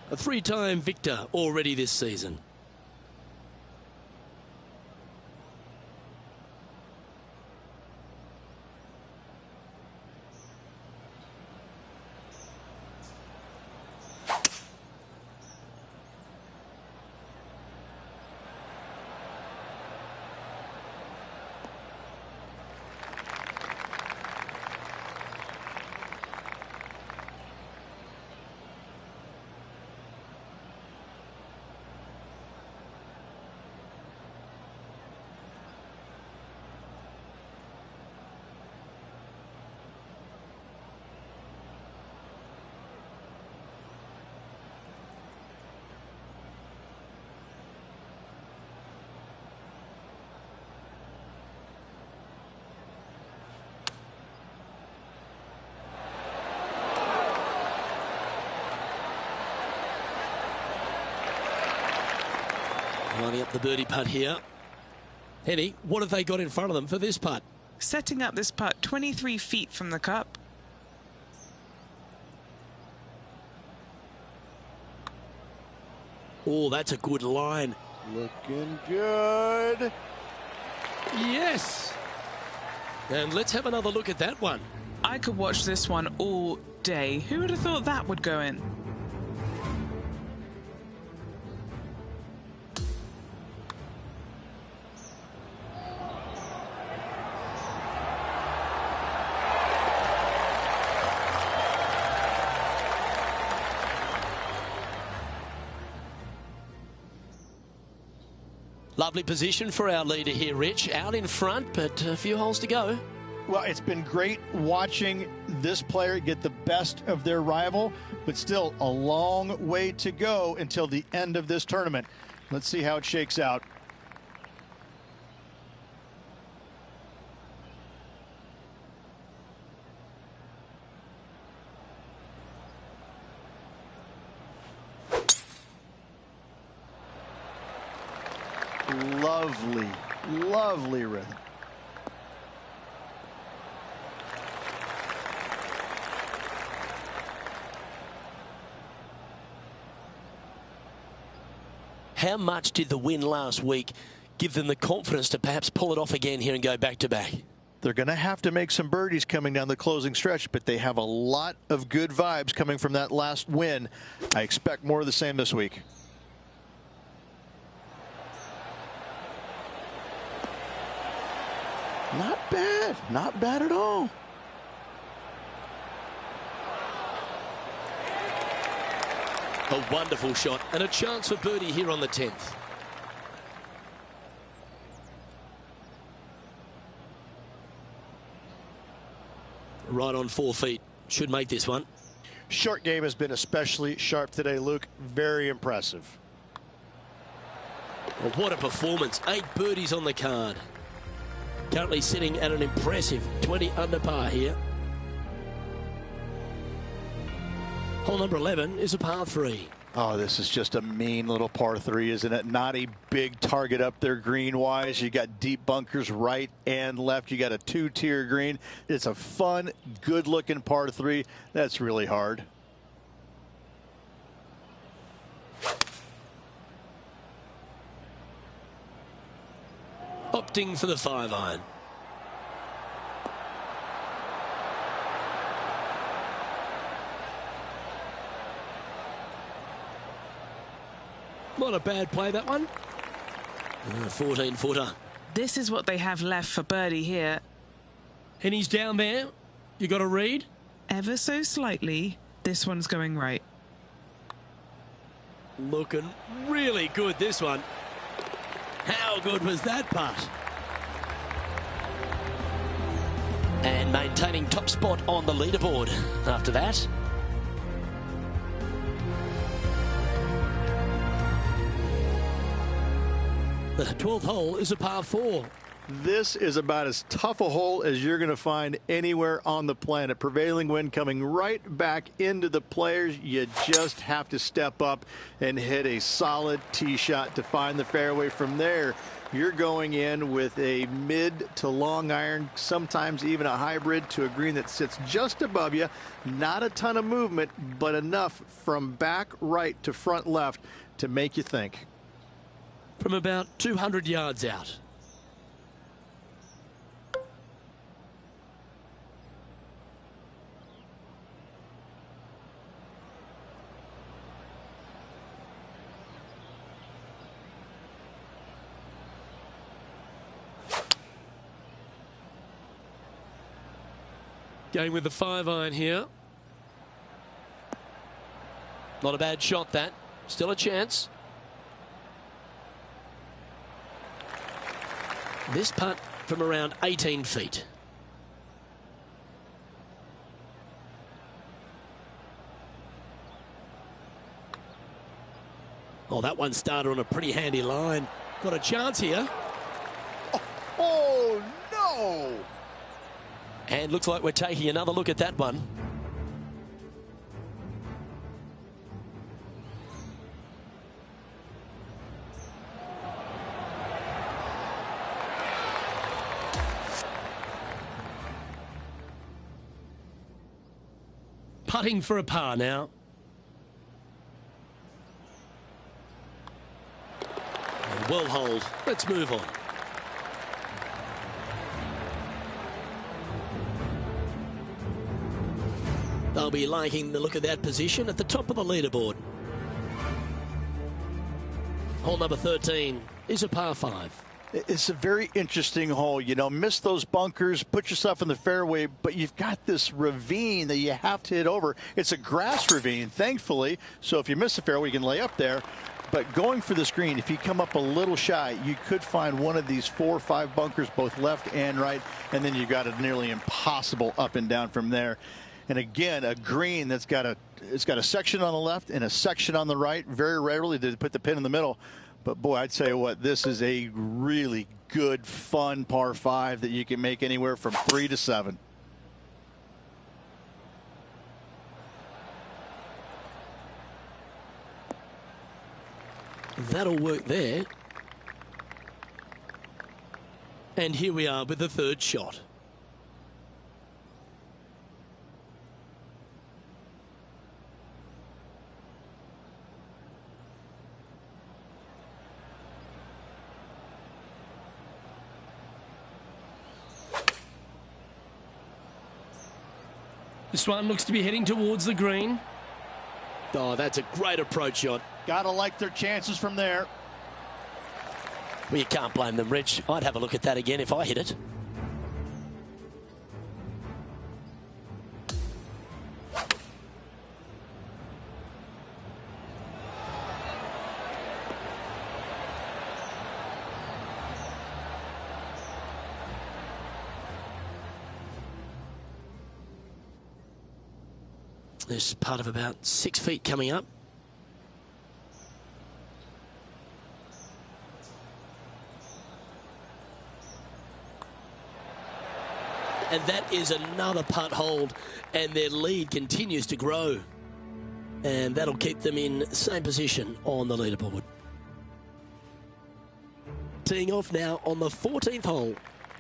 A 3-time victor already this season. Lining up the birdie putt here. Henny, what have they got in front of them for this putt? Setting up this putt 23 feet from the cup. Oh, that's a good line. Looking good. Yes. And let's have another look at that one. I could watch this one all day. Who would have thought that would go in? Lovely position for our leader here, Rich. Out in front, but a few holes to go. Well, it's been great watching this player get the best of their rival, but still a long way to go until the end of this tournament. Let's see how it shakes out. Lovely, lovely rhythm. How much did the win last week give them the confidence to perhaps pull it off again here and go back-to-back? They're going to have to make some birdies coming down the closing stretch, but they have a lot of good vibes coming from that last win. I expect more of the same this week. Not bad. Not bad at all. A wonderful shot and a chance for birdie here on the 10th. Right on 4 feet. Should make this one. Short game has been especially sharp today, Luke. Very impressive. Well, what a performance. 8 birdies on the card. Currently sitting at an impressive 20 under par here. Hole number 11 is a par 3. Oh, this is just a mean little par 3, isn't it? Not a big target up there green-wise. You got deep bunkers right and left. You got a 2-tier green. It's a fun, good-looking par 3. That's really hard. Opting for the 5-iron. Not a bad play, that one. 14-footer. This is what they have left for birdie here. And he's down there. You got to read. Ever so slightly, this one's going right. Looking really good, this one. How good was that putt? And maintaining top spot on the leaderboard after that. The 12th hole is a par 4. This is about as tough a hole as you're going to find anywhere on the planet. Prevailing wind coming right back into the players. You just have to step up and hit a solid tee shot to find the fairway. From there, you're going in with a mid to long iron, sometimes even a hybrid, to a green that sits just above you. Not a ton of movement, but enough from back right to front left to make you think. From about 200 yards out. Going with the 5-iron here. Not a bad shot, that. Still a chance. This putt from around 18 feet. Oh, that one started on a pretty handy line. Got a chance here. Oh, no! And looks like we're taking another look at that one. Putting for a par now. And well hold. Let's move on. They'll be liking the look of that position at the top of the leaderboard. Hole number 13 is a par 5. It's a very interesting hole. You know, miss those bunkers, put yourself in the fairway, but you've got this ravine that you have to hit over. It's a grass ravine, thankfully, so if you miss the fairway, you can lay up there. But going for the screen, if you come up a little shy, you could find one of these 4 or 5 bunkers, both left and right, and then you've got a nearly impossible up and down from there. And again, a green that's got a section on the left and a section on the right. Very rarely did it put the pin in the middle. But boy, I'd tell you what, this is a really good, fun par 5 that you can make anywhere from 3 to 7. That'll work there. And here we are with the third shot. This one looks to be heading towards the green. Oh, that's a great approach shot. Gotta like their chances from there. Well, you can't blame them, Rich. I'd have a look at that again if I hit it. There's part of about 6 feet coming up. And that is another putt hold, and their lead continues to grow. And that'll keep them in same position on the leaderboard. Teeing off now on the 14th hole.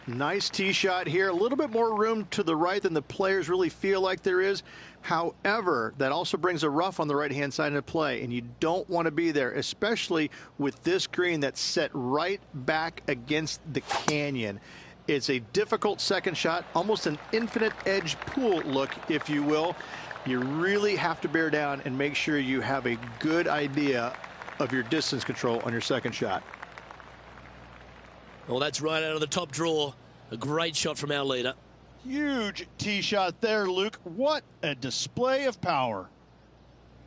Nice tee shot here. A little bit more room to the right than the players really feel like there is. However, that also brings a rough on the right-hand side into play, and you don't want to be there, especially with this green that's set right back against the canyon. It's a difficult second shot, almost an infinite edge pool look, if you will. You really have to bear down and make sure you have a good idea of your distance control on your second shot. Well, that's right out of the top drawer. A great shot from our leader. Huge tee shot there, Luke. What a display of power.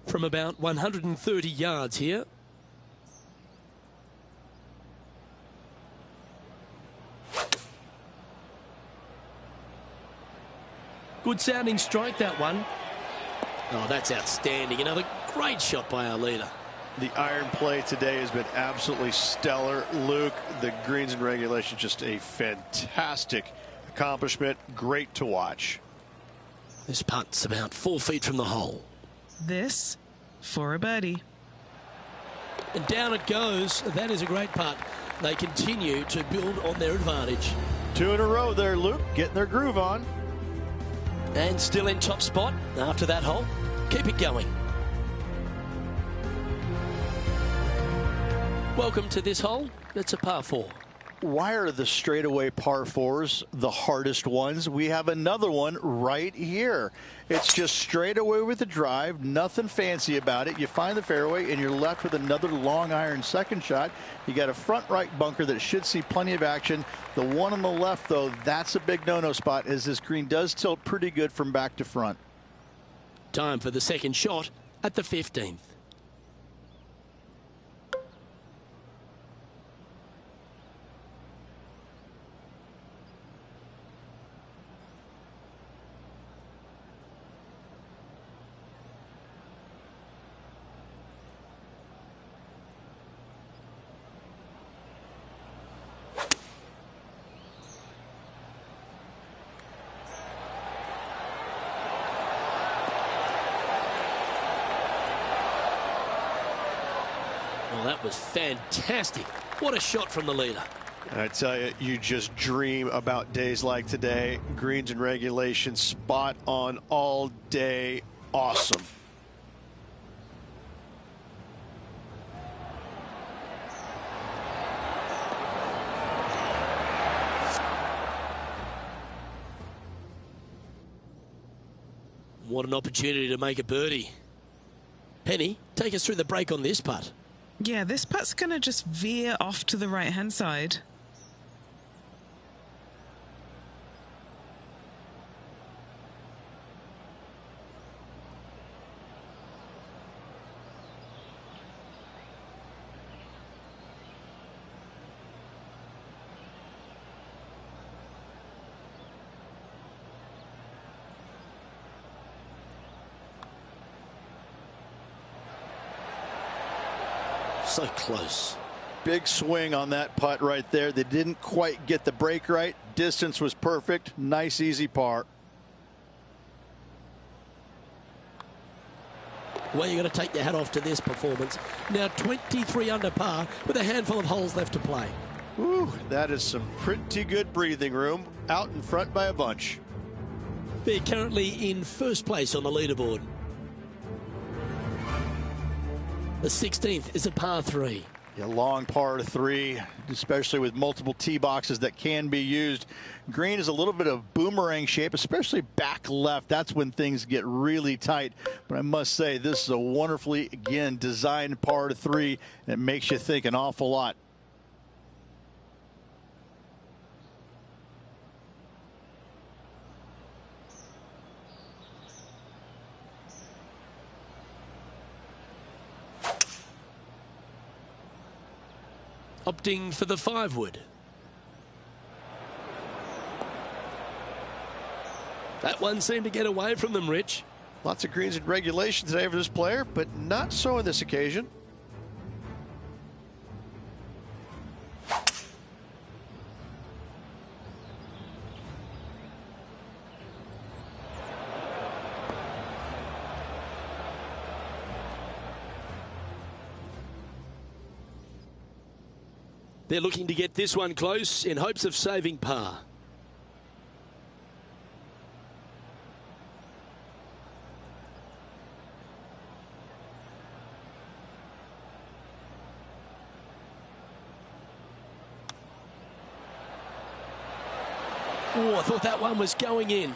From about 130 yards here. Good sounding strike, that one. Oh, that's outstanding. Another great shot by our leader. The iron play today has been absolutely stellar. Luke, the greens and regulation, just a fantastic accomplishment. Great to watch. This putt's about 4 feet from the hole. This for a birdie. And down it goes. That is a great putt. They continue to build on their advantage. 2 in a row there, Luke, getting their groove on. And still in top spot after that hole. Keep it going. Welcome to this hole. It's a par 4. Why are the straightaway par 4s the hardest ones? We have another one right here. It's just straight away with the drive, nothing fancy about it. You find the fairway and you're left with another long iron second shot. You got a front right bunker that should see plenty of action. The one on the left, though, that's a big no-no spot, as this green does tilt pretty good from back to front. Time for the second shot at the 15th. Well, that was fantastic. What a shot from the leader. I tell you, you just dream about days like today. Greens and regulation, spot on all day. Awesome. What an opportunity to make a birdie. Penny, take us through the break on this putt. Yeah, this putt's going to just veer off to the right-hand side. so close. Big swing on that putt right there. They didn't quite get the break right. Distance was perfect. Nice, easy par. Well, you've got to take your hat off to this performance. Now 23 under par with a handful of holes left to play. Ooh, that is some pretty good breathing room out in front by a bunch. They're currently in first place on the leaderboard. The 16th is a par 3. A long par 3, especially with multiple tee boxes that can be used. Green is a little bit of boomerang shape, especially back left. That's when things get really tight. But I must say, this is a wonderfully, again, designed par 3, and it makes you think an awful lot. Opting for the 5-wood. That one seemed to get away from them, Rich. Lots of greens in regulation today for this player, but not so on this occasion. They're looking to get this one close in hopes of saving par. Oh, I thought that one was going in.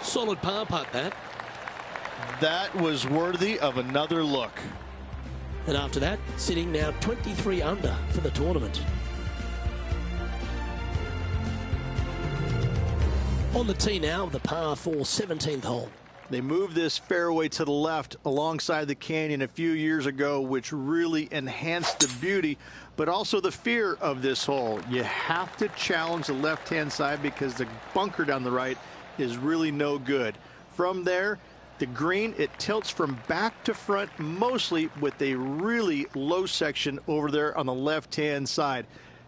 Solid par putt, that. That was worthy of another look. And after that, sitting now 23 under for the tournament. On the tee now, the par 4 17th hole. They moved this fairway to the left alongside the canyon a few years ago, which really enhanced the beauty, but also the fear of this hole. You have to challenge the left-hand side because the bunker down the right is really no good. From there, the green, it tilts from back to front mostly with a really low section over there on the left-hand side.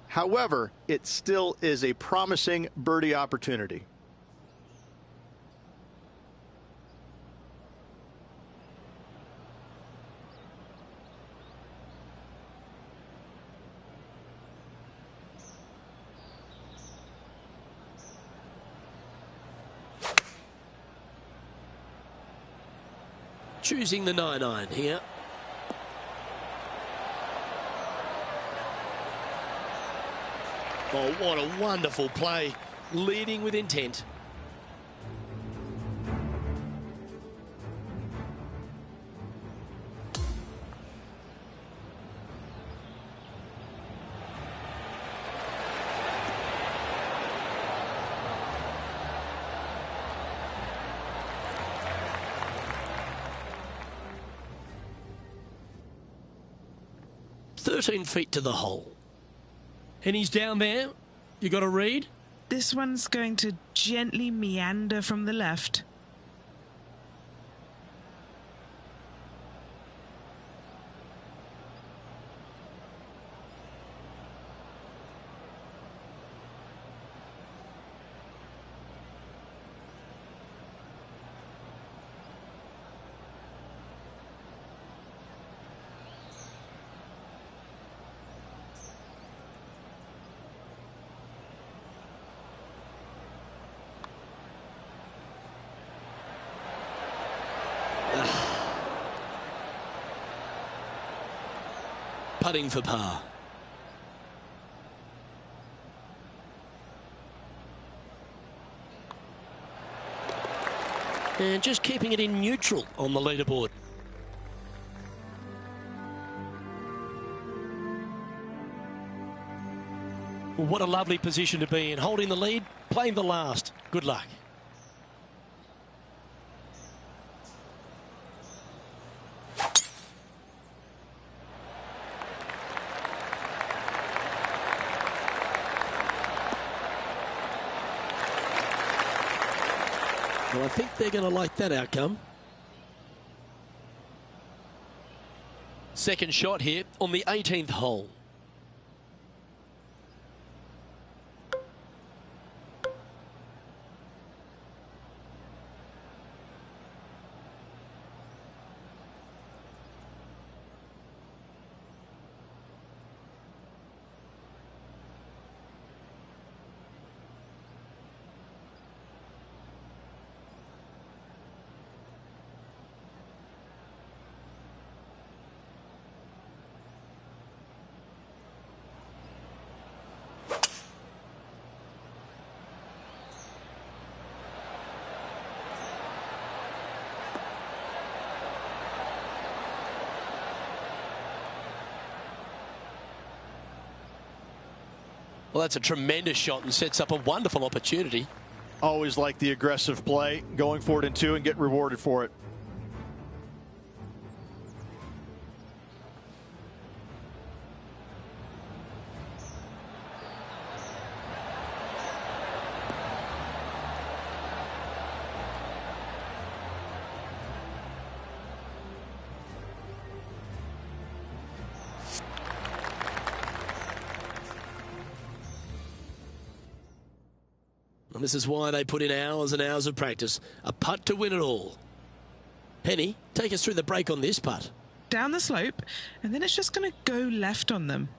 However, it still is a promising birdie opportunity. Choosing the 9-iron here. Oh, what a wonderful play. Leading with intent. .13 feet to the hole. And he's down there. You got to read? This one's going to gently meander from the left. putting for par. And just keeping it in neutral on the leaderboard. Well, what a lovely position to be in. Holding the lead, playing the last. Good luck. Well, I think they're going to like that outcome. Second shot here on the 18th hole. Well, that's a tremendous shot and sets up a wonderful opportunity. Always like the aggressive play, going for it in two and get rewarded for it. And this is why they put in hours and hours of practice. A putt to win it all. Penny, take us through the break on this putt. Down the slope, and then it's just going to go left on them.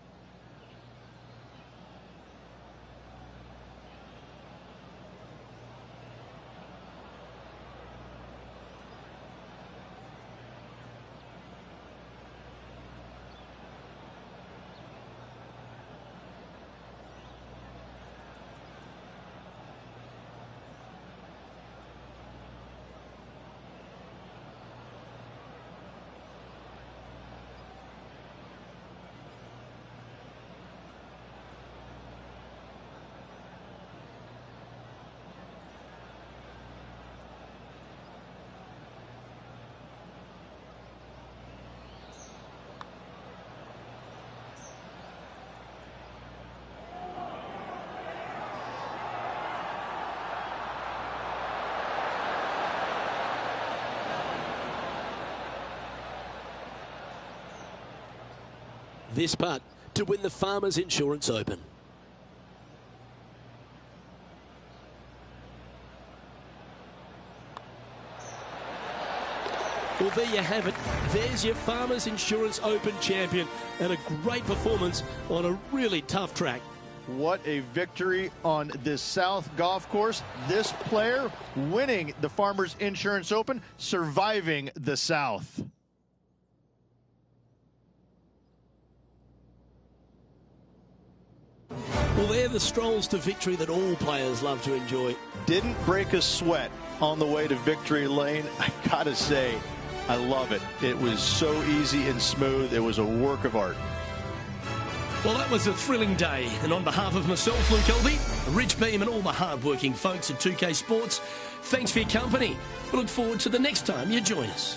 This putt to win the Farmers Insurance Open. Well, there you have it. There's your Farmers Insurance Open champion, and a great performance on a really tough track. What a victory on this South golf course. This player winning the Farmers Insurance Open, surviving the South. Well, they're the strolls to victory that all players love to enjoy. Didn't break a sweat on the way to victory lane. I gotta say, I love it. It was so easy and smooth. It was a work of art. Well, that was a thrilling day. And on behalf of myself, Luke Elby, Rich Beam, and all the hard-working folks at 2K Sports, thanks for your company. We look forward to the next time you join us.